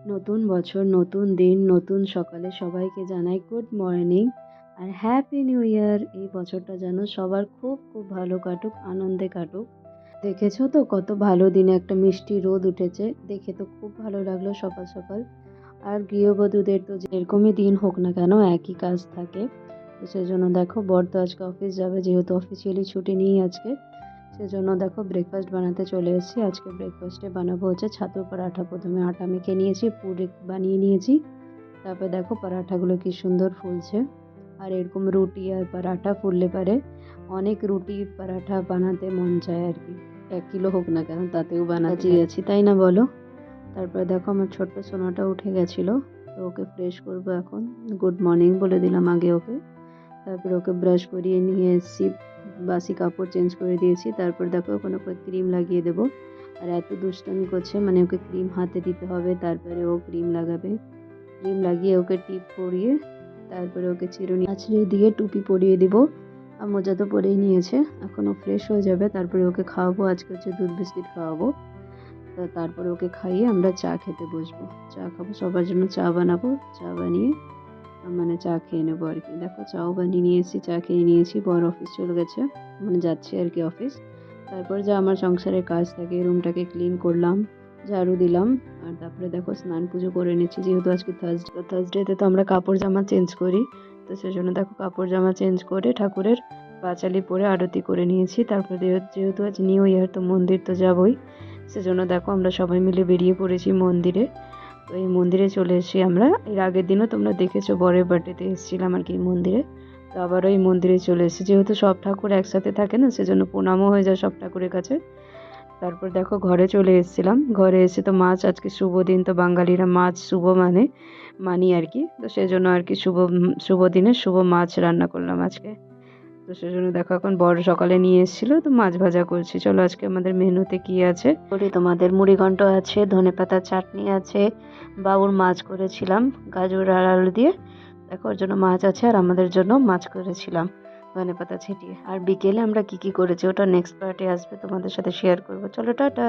নতুন বছর, নতুন দিন, নতুন সকালে সবাইকে জানাই গুড মর্নিং আর হ্যাপি নিউ ইয়ার। এই বছরটা যেন সবার খুব খুব ভালো কাটুক, আনন্দে কাটুক। দেখেছো তো কত ভালো দিনে একটা মিষ্টি রোদ উঠেছে, দেখে তো খুব ভালো লাগলো সকাল সকাল। আর গৃহবধূদের তো যেরকমই দিন হোক না কেন একই কাজ থাকে। তো সেজন্য দেখো বর তো আজকে অফিস যাবে, যেহেতু অফিসিয়ালি ছুটি নেই আজকে। সেজন্য দেখো ব্রেকফাস্ট বানাতে চলে এসেছি। আজকে ব্রেকফাস্টে বানাবো হচ্ছে ছাতু পরাঠা। প্রথমে আটা মেখে নিয়েছি, পুরে বানিয়ে নিয়েছি। তারপর দেখো পরাঠাগুলো কি সুন্দর ফুলছে। আর এরকম রুটি আর পরাঠা ফুললে পারে অনেক রুটি পরাঠা বানাতে মন চায় আর কি। 1 কিলো হোক না কেন তাতেও বানাতে আছি, তাই না বলো? তারপরে দেখো আমার ছোট্ট সোনাটা উঠে গেছিলো, তো ওকে ফ্রেশ করবো এখন। গুড মর্নিং বলে দিলাম আগে ওকে। তারপরে ওকে ব্রাশ করিয়ে নিয়ে এসেছি, বাসি কাপড় চেঞ্জ করে দিয়েছি। তারপর দেখো ওখানে ওকে ক্রিম লাগিয়ে দেবো। আর এত দুষ্টামি করছে, মানে ওকে ক্রিম হাতে দিতে হবে, তারপরে ও ক্রিম লাগাবে। ক্রিম লাগিয়ে ওকে টিপ পরিয়ে তারপরে ওকে চিরুনি আঁচড়ে দিয়ে টুপি পরিয়ে দিব। আর মোজা তো পরেই নিয়েছে, এখন ও ফ্রেশ হয়ে যাবে। তারপরে ওকে খাওয়াবো, আজকে হচ্ছে দুধ বিস্কিট খাওয়াবো। তো তারপরে ওকে খাইয়ে আমরা চা খেতে বসবো। চা খাবো, সবার জন্য চা বানাবো। চা বানিয়ে মানে চা খেয়ে নেবো আর কি। দেখো চাও বানিয়ে নিয়েছি, চা খেয়ে নিয়েছি। বর অফিস চলে গেছে, মানে যাচ্ছে আর কি অফিস। তারপর যা আমার সংসারের কাজ থাকে, রুমটাকে ক্লিন করলাম, ঝাড়ু দিলাম। আর তারপরে দেখো স্নান পুজো করে নিচ্ছি, যেহেতু আজকে থার্সডেতে তো আমরা কাপড় জামা চেঞ্জ করি। তো সেজন্য দেখো কাপড় জামা চেঞ্জ করে ঠাকুরের পাঁচালি পরে আরতি করে নিয়েছি। তারপরে যেহেতু আজ নিউ ইয়ার, তো মন্দির তো যাবই। সেজন্য দেখো আমরা সবাই মিলে বেরিয়ে পড়েছি মন্দিরে। তো এই মন্দিরে চলে এসেছি আমরা। এর আগের দিনও তোমরা দেখেছো বরের বার্থডেতে এসেছিলাম আর কি মন্দিরে। তো আবারও এই মন্দিরে চলে এসেছি, যেহেতু সব ঠাকুর একসাথে থাকে না, সেজন্য প্রণামও হয়ে যায় সব ঠাকুরের কাছে। তারপর দেখো ঘরে চলে এসেছিলাম। ঘরে এসে তো মাছ, আজকে শুভ দিন, তো বাঙালিরা মাছ শুভ মানি আর কি। তো সেজন্য আর কি শুভ দিনে শুভ মাছ রান্না করলাম আজকে। তো সেজন্য দেখো এখন বড় সকালে নিয়ে এসেছিল, তো মাছ ভাজা করছি। চলো আজকে আমাদের মেনুতে কি আছে বলি তোমাদের। মুড়িঘণ্ট আছে, ধনেপাতা চাটনি আছে, বাবুর মাছ করেছিলাম গাজর আর আলু দিয়ে। দেখো ওর জন্য মাছ আছে, আর আমাদের জন্য মাছ করেছিলাম ধনেপাতা ছিটিয়ে। আর বিকেলে আমরা কি কি করেছি ওটা নেক্সট পার্টে আসবে, তোমাদের সাথে শেয়ার করবো। চলো টাটা।